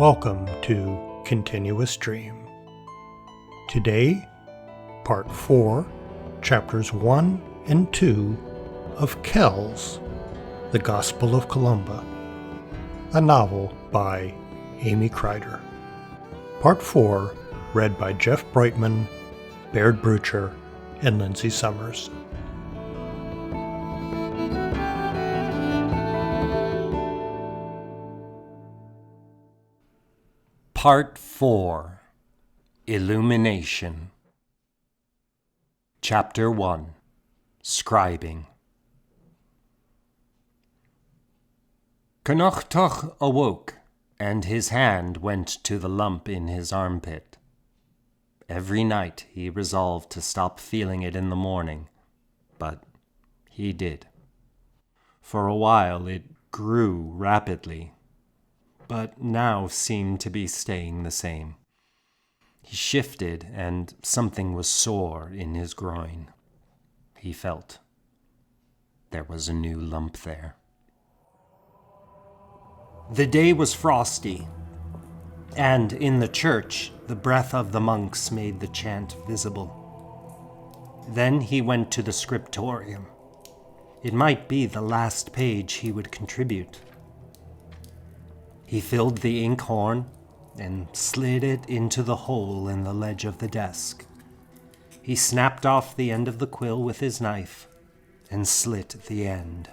Welcome to Continuous Dream. Today, Part 4, Chapters 1 and 2 of Kells, the Gospel of Columba, a novel by Amy Crider. Part 4, read by Jeff Broitman, Baird Brucher, and Lindsay Summers. Part 4, Illumination. Chapter 1, Scribing. Connachtach awoke, and his hand went to the lump in his armpit. Every night he resolved to stop feeling it in the morning, but he did. For a while it grew rapidly, but now seemed to be staying the same. He shifted, and something was sore in his groin. He felt there was a new lump there. The day was frosty, and in the church the breath of the monks made the chant visible. Then he went to the scriptorium. It might be the last page he would contribute. He filled the inkhorn and slid it into the hole in the ledge of the desk. He snapped off the end of the quill with his knife and slit the end.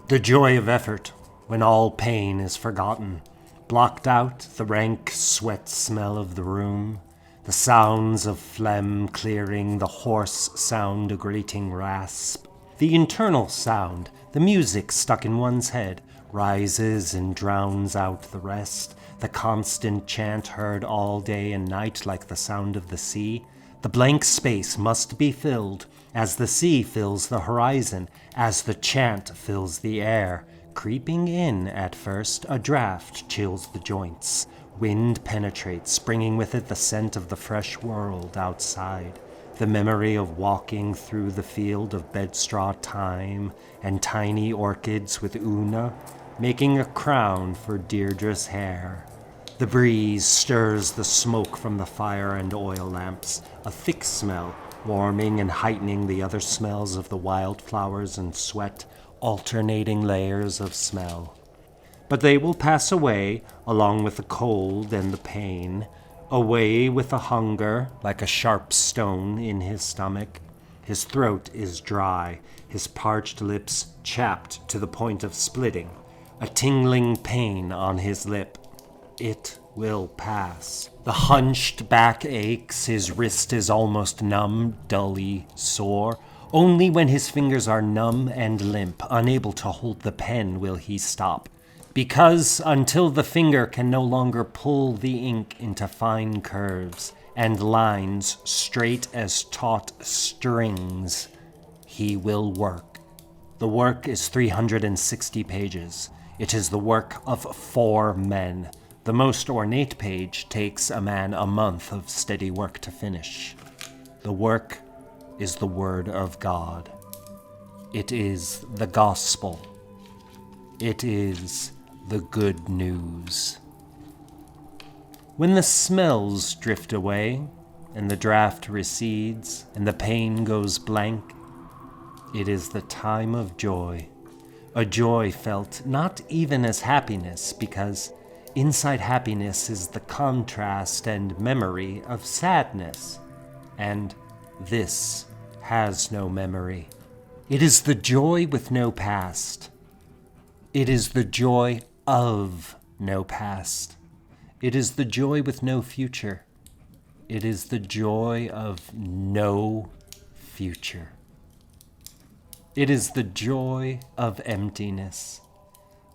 The joy of effort, when all pain is forgotten, blocked out the rank sweat smell of the room, the sounds of phlegm clearing, the hoarse sound, a grating rasp. The internal sound, the music stuck in one's head, rises and drowns out the rest, the constant chant heard all day and night like the sound of the sea. The blank space must be filled, as the sea fills the horizon, as the chant fills the air. Creeping in at first, a draught chills the joints. Wind penetrates, bringing with it the scent of the fresh world outside. The memory of walking through the field of bedstraw thyme and tiny orchids with Una, making a crown for Deirdre's hair. The breeze stirs the smoke from the fire and oil lamps, a thick smell, warming and heightening the other smells of the wildflowers and sweat, alternating layers of smell. But they will pass away, along with the cold and the pain, away with the hunger, like a sharp stone in his stomach. His throat is dry, his parched lips chapped to the point of splitting, a tingling pain on his lip. It will pass. The hunched back aches, his wrist is almost numb, dully sore. Only when his fingers are numb and limp, unable to hold the pen, will he stop. Because until the finger can no longer pull the ink into fine curves and lines straight as taut strings, he will work. The work is 360 pages. It is the work of 4 men. The most ornate page takes a man a month of steady work to finish. The work is the Word of God. It is the Gospel. It is the good news. When the smells drift away, and the draught recedes, and the pain goes blank, it is the time of joy. A joy felt not even as happiness, because inside happiness is the contrast and memory of sadness, and this has no memory. It is the joy with no past. It is the joy of no past. It is the joy with no future. It is the joy of no future. It is the joy of emptiness.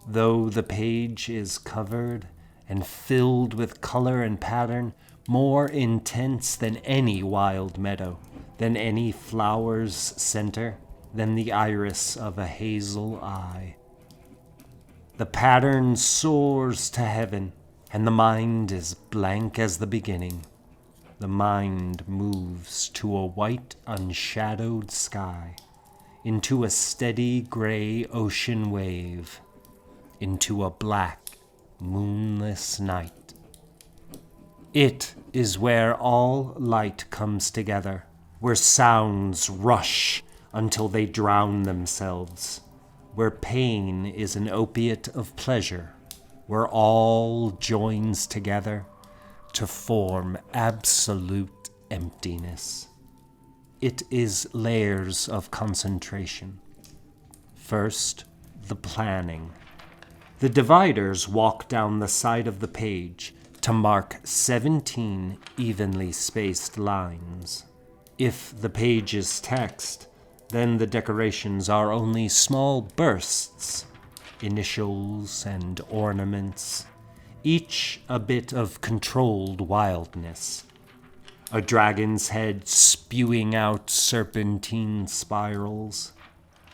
Though the page is covered and filled with color and pattern, more intense than any wild meadow, than any flower's center, than the iris of a hazel eye. The pattern soars to heaven, and the mind is blank as the beginning. The mind moves to a white, unshadowed sky, into a steady gray ocean wave, into a black, moonless night. It is where all light comes together, where sounds rush until they drown themselves, where pain is an opiate of pleasure, where all joins together to form absolute emptiness. It is layers of concentration. First, the planning. The dividers walk down the side of the page to mark 17 evenly spaced lines. If the page is text, then the decorations are only small bursts, initials and ornaments, each a bit of controlled wildness. A dragon's head spewing out serpentine spirals,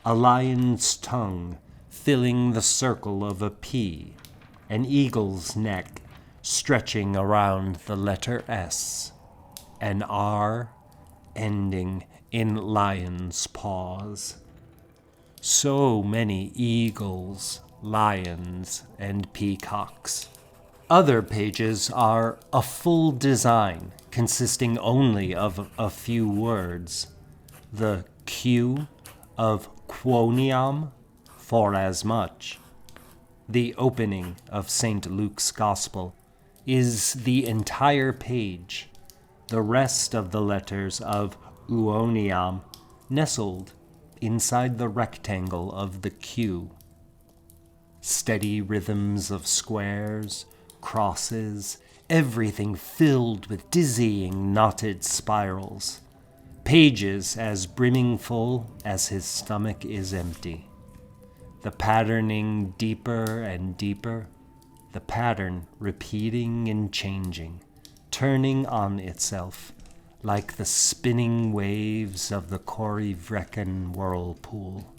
a lion's tongue filling the circle of a P, an eagle's neck stretching around the letter S, an R ending in lion's paws. So many eagles, lions, and peacocks. Other pages are a full design consisting only of a few words. The Q of quoniam, for as much. The opening of St. Luke's Gospel is the entire page, the rest of the letters of uoniam nestled inside the rectangle of the Q. Steady rhythms of squares, crosses, everything filled with dizzying knotted spirals. Pages as brimming full as his stomach is empty. The patterning deeper and deeper, the pattern repeating and changing, turning on itself like the spinning waves of the Corryvreckan whirlpool.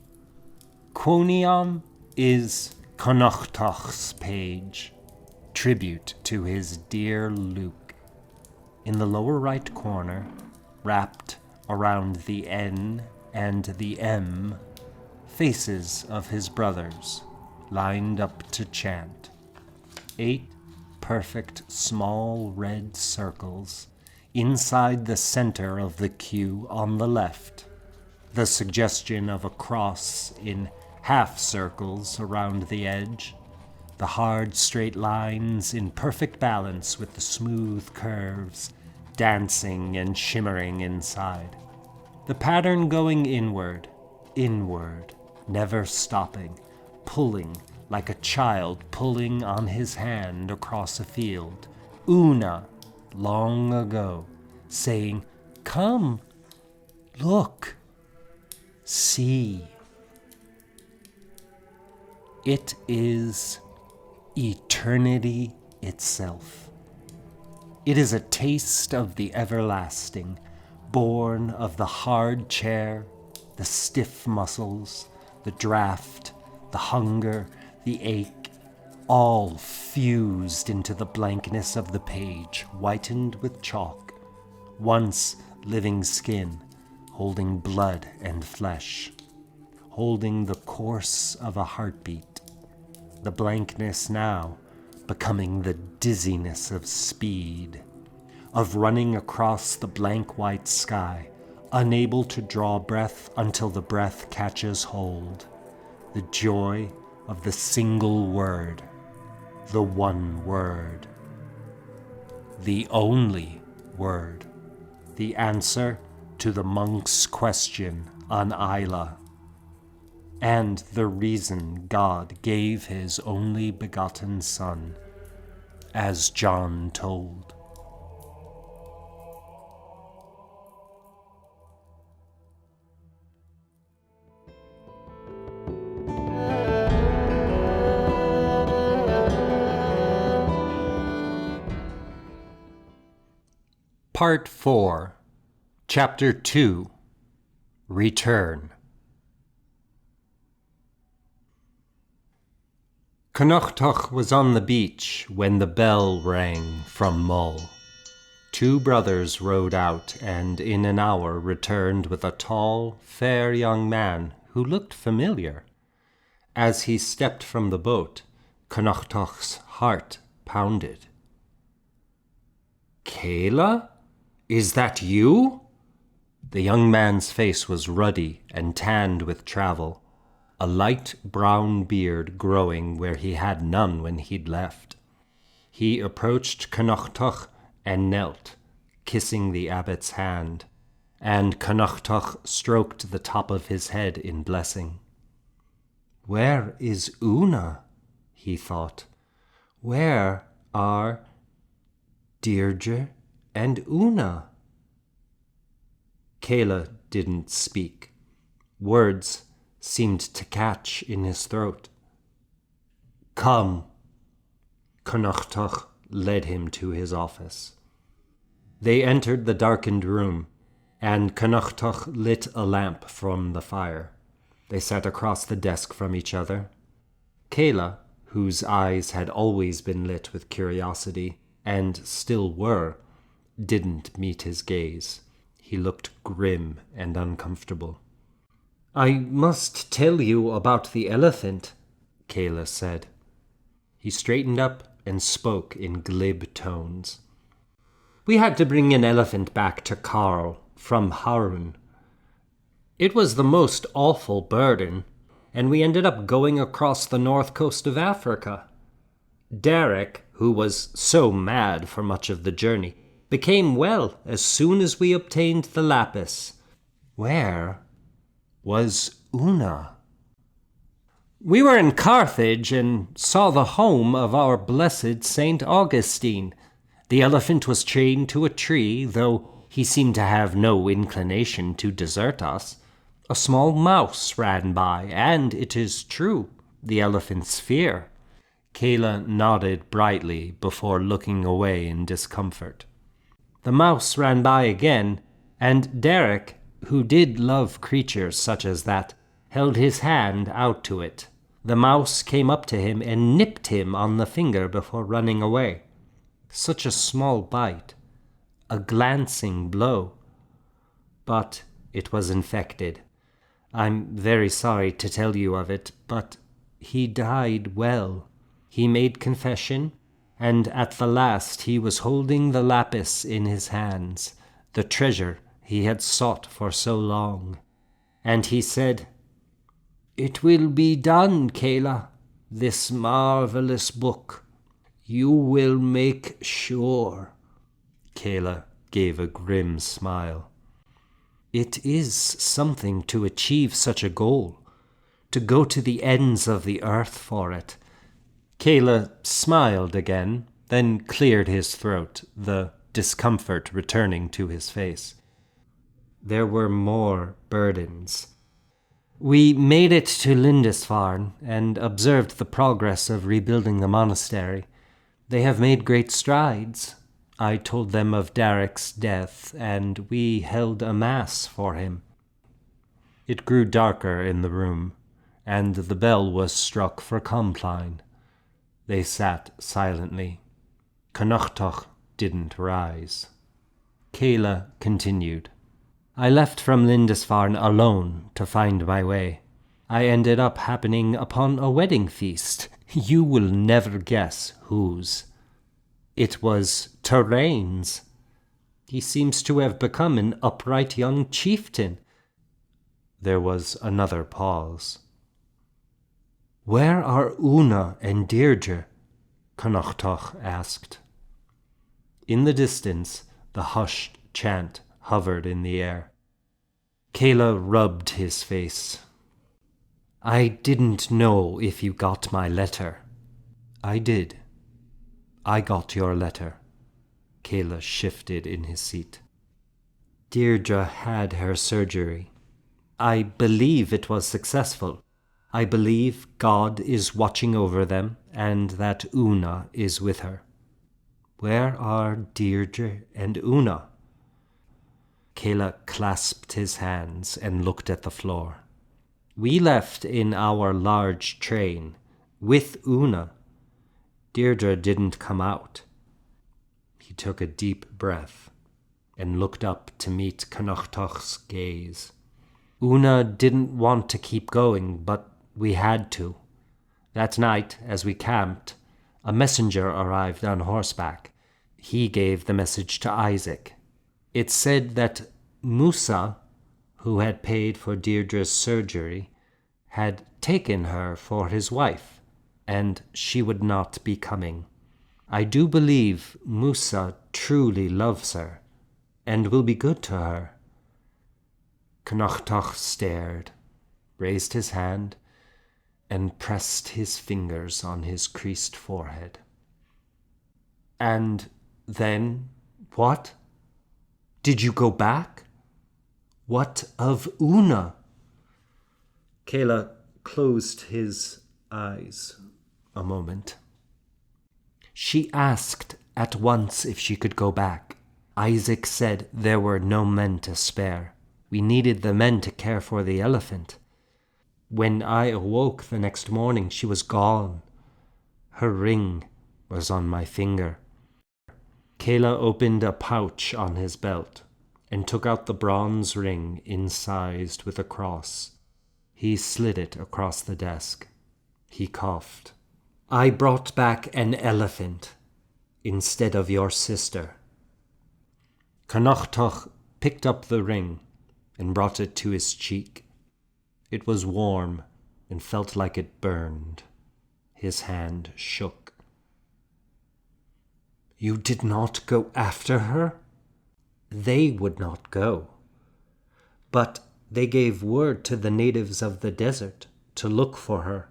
Quoniam is Connachtach's page, tribute to his dear Luke. In the lower right corner, wrapped around the N and the M, faces of his brothers, lined up to chant. 8 perfect small red circles inside the center of the Q on the left, the suggestion of a cross in half circles around the edge, the hard straight lines in perfect balance with the smooth curves dancing and shimmering inside. The pattern going inward, never stopping, pulling like a child pulling on his hand across a field. Una, long ago, saying, "Come, look, see." It is eternity itself. It is a taste of the everlasting, born of the hard chair, the stiff muscles, the draft, the hunger, the ache, all fused into the blankness of the page, whitened with chalk, once living skin, holding blood and flesh, holding the course of a heartbeat, the blankness now becoming the dizziness of speed, of running across the blank white sky, unable to draw breath until the breath catches hold, the joy of the single word, the one word, the only word, the answer to the monk's question on Isla, and the reason God gave his only begotten Son, as John told. Part 4, Chapter 2, Return. Connachtach was on the beach when the bell rang from Mull. 2 brothers rowed out and in an hour returned with a tall, fair young man who looked familiar. As he stepped from the boat, Connachtach's heart pounded. Kayla? Is that you? The young man's face was ruddy and tanned with travel, a light brown beard growing where he had none when he'd left. He approached Connachtach and knelt, kissing the abbot's hand, and Connachtach stroked the top of his head in blessing. Where is Una? He thought. Where are Deirdre and Una? Kayla didn't speak. Words seemed to catch in his throat. Come. Connachtach led him to his office. They entered the darkened room, and Connachtach lit a lamp from the fire. They sat across the desk from each other. Kayla, whose eyes had always been lit with curiosity, and still were, didn't meet his gaze. He looked grim and uncomfortable. I must tell you about the elephant, Kayla said. He straightened up and spoke in glib tones. We had to bring an elephant back to Carl from Harun. It was the most awful burden, and we ended up going across the north coast of Africa. Derek, who was so mad for much of the journey, became well as soon as we obtained the lapis. Where was Una? We were in Carthage and saw the home of our blessed Saint Augustine. The elephant was chained to a tree, though he seemed to have no inclination to desert us. A small mouse ran by, and, it is true, the elephant's fear. Kayla nodded brightly before looking away in discomfort. The mouse ran by again, and Derek, who did love creatures such as that, held his hand out to it. The mouse came up to him and nipped him on the finger before running away. Such a small bite, a glancing blow. But it was infected. I'm very sorry to tell you of it, but he died well. He made confession, and at the last he was holding the lapis in his hands, the treasure he had sought for so long. And he said, It will be done, Kayla, this marvelous book. You will make sure. Kayla gave a grim smile. It is something to achieve such a goal, to go to the ends of the earth for it. Kayla smiled again, then cleared his throat, the discomfort returning to his face. There were more burdens. We made it to Lindisfarne and observed the progress of rebuilding the monastery. They have made great strides. I told them of Derek's death, and we held a mass for him. It grew darker in the room, and the bell was struck for Compline. They sat silently. Connachtach didn't rise. Kayla continued. I left from Lindisfarne alone to find my way. I ended up happening upon a wedding feast. You will never guess whose. It was Terrain's. He seems to have become an upright young chieftain. There was another pause. Where are Una and Deirdre? Connachtach asked. In the distance, the hushed chant hovered in the air. Kayla rubbed his face. I didn't know if you got my letter. I did. I got your letter. Kayla shifted in his seat. Deirdre had her surgery. I believe it was successful. I believe God is watching over them and that Una is with her. Where are Deirdre and Una? Kayla clasped his hands and looked at the floor. We left in our large train, with Una. Deirdre didn't come out. He took a deep breath and looked up to meet Connachtach's gaze. Una didn't want to keep going, but we had to. That night, as we camped, a messenger arrived on horseback. He gave the message to Isaac. It said that Musa, who had paid for Deirdre's surgery, had taken her for his wife, and she would not be coming. I do believe Musa truly loves her, and will be good to her. Connachtach stared, raised his hand, and pressed his fingers on his creased forehead. And then, what? Did you go back? What of Una? Kayla closed his eyes a moment. She asked at once if she could go back. Isaac said there were no men to spare. We needed the men to care for the elephant. When I awoke the next morning, she was gone. Her ring was on my finger. Kayla opened a pouch on his belt and took out the bronze ring incised with a cross. He slid it across the desk. He coughed. I brought back an elephant instead of your sister. Connachtach picked up the ring and brought it to his cheek. It was warm and felt like it burned. His hand shook. You did not go after her? They would not go. But they gave word to the natives of the desert to look for her.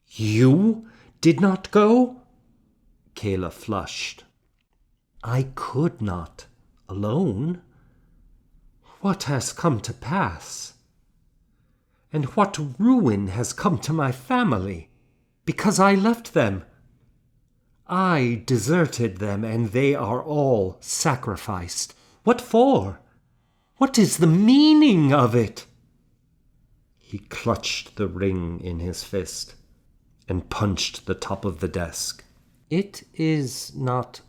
You did not go? Kayla flushed. I could not, alone. What has come to pass? And what ruin has come to my family? Because I left them. I deserted them, and they are all sacrificed. What for? What is the meaning of it? He clutched the ring in his fist and punched the top of the desk. It is not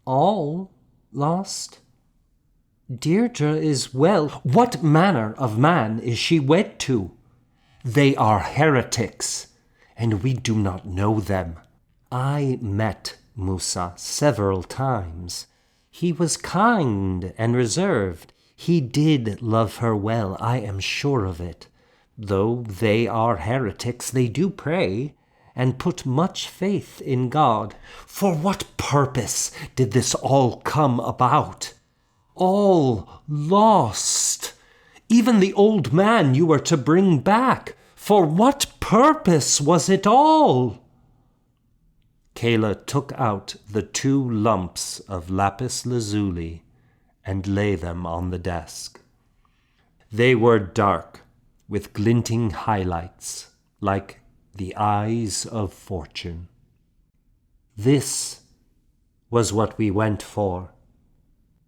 all lost. Deirdre is well. What manner of man is she wed to? They are heretics, and we do not know them. I met Musa several times. He was kind and reserved. He did love her well, I am sure of it. Though they are heretics, they do pray and put much faith in God. For what purpose did this all come about? All lost. Even the old man you were to bring back. For what purpose was it all? Kayla took out the 2 lumps of lapis lazuli and lay them on the desk. They were dark, with glinting highlights, like the eyes of fortune. This was what we went for.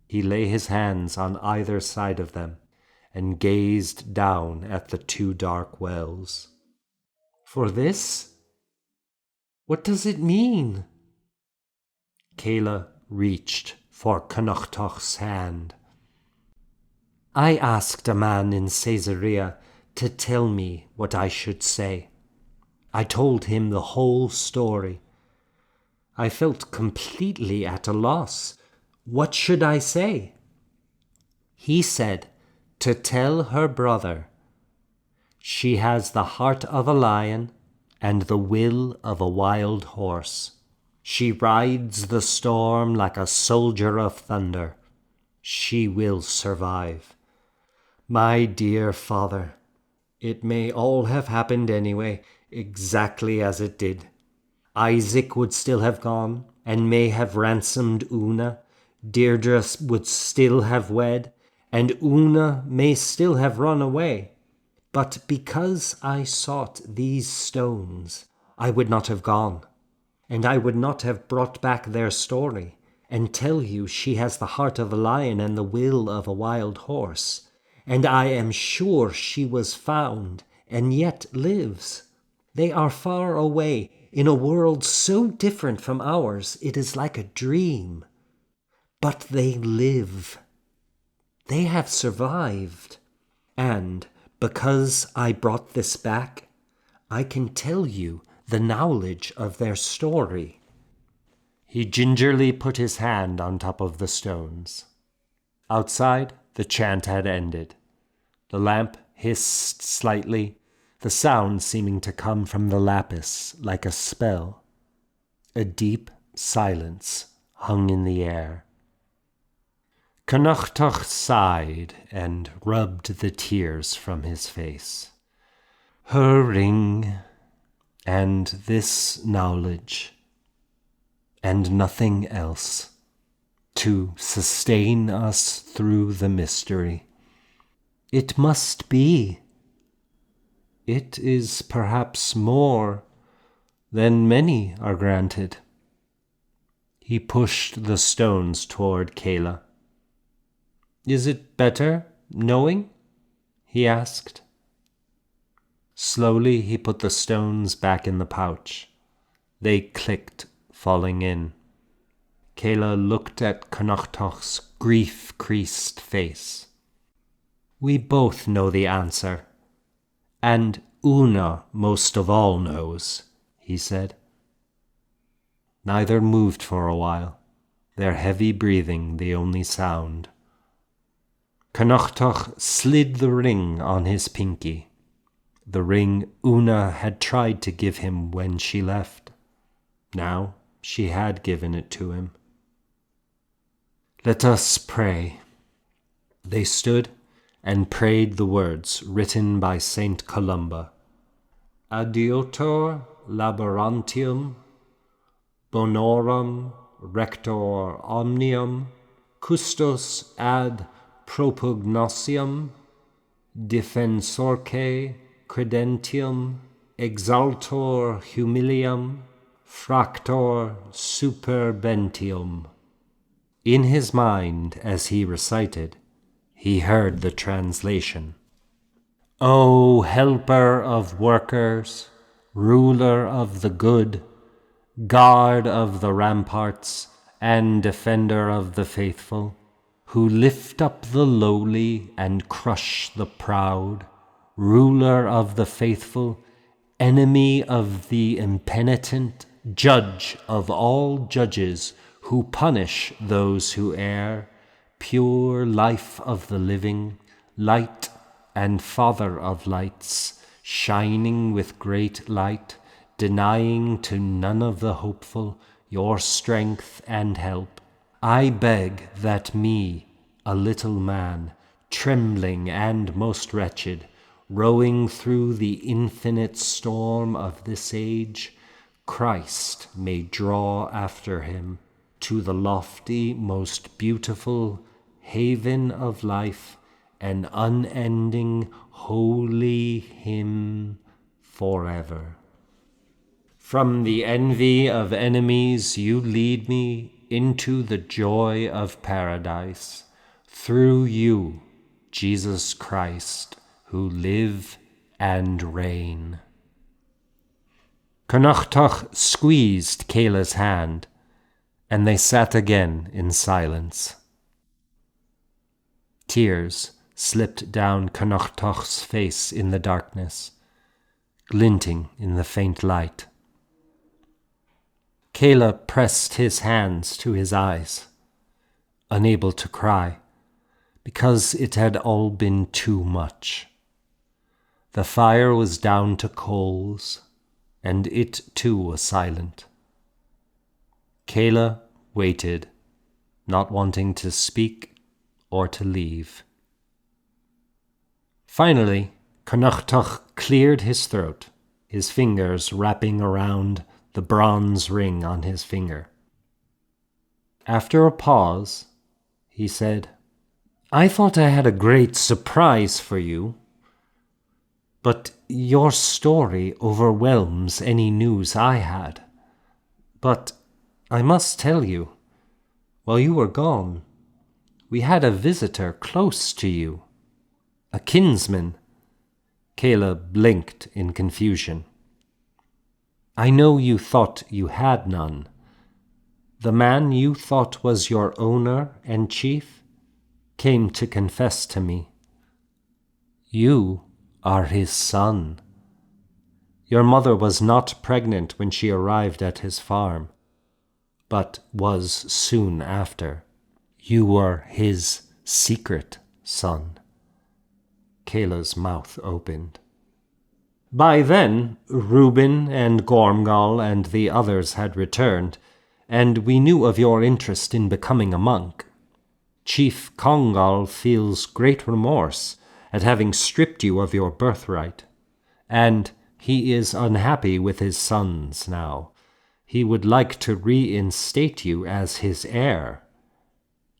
He lay his hands on either side of them and gazed down at the 2 dark wells. For this? What does it mean? Kayla reached for Connachtach's hand. I asked a man in Caesarea to tell me what I should say. I told him the whole story. I felt completely at a loss. What should I say? He said to tell her brother, she has the heart of a lion and the will of a wild horse. She rides the storm like a soldier of thunder. She will survive. My dear father, it may all have happened anyway, exactly as it did. Isaac would still have gone, and may have ransomed Una. Deirdre would still have wed, and Una may still have run away. But because I sought these stones, I would not have gone, and I would not have brought back their story, and tell you she has the heart of a lion and the will of a wild horse, and I am sure she was found, and yet lives. They are far away, in a world so different from ours, it is like a dream. But they live. They have survived. And because I brought this back, I can tell you the knowledge of their story. He gingerly put his hand on top of the stones. Outside, the chant had ended. The lamp hissed slightly, the sound seeming to come from the lapis like a spell. A deep silence hung in the air. Connachtach sighed and rubbed the tears from his face. Her ring, and this knowledge, and nothing else, to sustain us through the mystery. It must be. It is perhaps more than many are granted. He pushed the stones toward Kayla. Is it better knowing? He asked. Slowly he put the stones back in the pouch. They clicked, falling in. Kayla looked at Connachtach's grief-creased face. We both know the answer. And Una most of all knows, he said. Neither moved for a while, their heavy breathing the only sound. Connachtach slid the ring on his pinky, the ring Una had tried to give him when she left. Now she had given it to him. Let us pray. They stood and prayed the words written by Saint Columba. Adiotor laborantium, bonorum rector omnium, custos ad propugnatium, defensorque credentium, exaltor humilium, fractor superbentium. In his mind, as he recited, he heard the translation. O helper of workers, ruler of the good, guard of the ramparts, and defender of the faithful, who lift up the lowly and crush the proud, ruler of the faithful, enemy of the impenitent, judge of all judges, who punish those who err, pure life of the living, light and father of lights, shining with great light, denying to none of the hopeful your strength and help. I beg that me, a little man, trembling and most wretched, rowing through the infinite storm of this age, Christ may draw after him to the lofty, most beautiful haven of life, an unending, holy hymn forever. From the envy of enemies you lead me into the joy of paradise, through you, Jesus Christ, who live and reign. Connachtach squeezed Kayla's hand, and they sat again in silence. Tears slipped down Connachtach's face in the darkness, glinting in the faint light. Kayla pressed his hands to his eyes, unable to cry, because it had all been too much. The fire was down to coals, and it too was silent. Kayla waited, not wanting to speak or to leave. Finally, Connachtach cleared his throat, his fingers wrapping around the bronze ring on his finger. After a pause, he said, I thought I had a great surprise for you, but your story overwhelms any news I had. But I must tell you, while you were gone, we had a visitor close to you, a kinsman. Kayla blinked in confusion. I know you thought you had none. The man you thought was your owner and chief came to confess to me. You are his son. Your mother was not pregnant when she arrived at his farm, but was soon after. You were his secret son. Kayla's mouth opened. By then, Reuben and Gormgal and the others had returned, and we knew of your interest in becoming a monk. Chief Congal feels great remorse at having stripped you of your birthright, and he is unhappy with his sons now. He would like to reinstate you as his heir.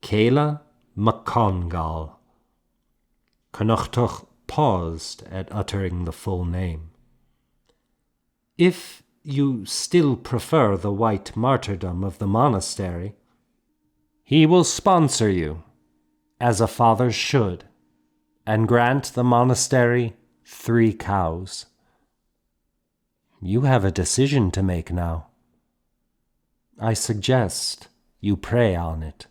Kayla McCongal. Connachtach paused at uttering the full name. If you still prefer the white martyrdom of the monastery, he will sponsor you, as a father should, and grant the monastery 3 cows. You have a decision to make now. I suggest you pray on it.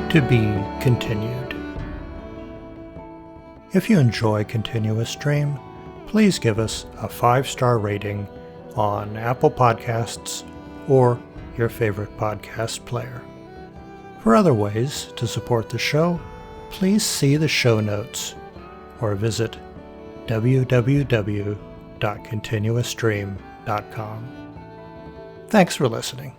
To be continued. If you enjoy Continuous Stream, please give us a 5-star rating on Apple Podcasts or your favorite podcast player. For other ways to support the show, please see the show notes or visit www.continuousstream.com. Thanks for listening.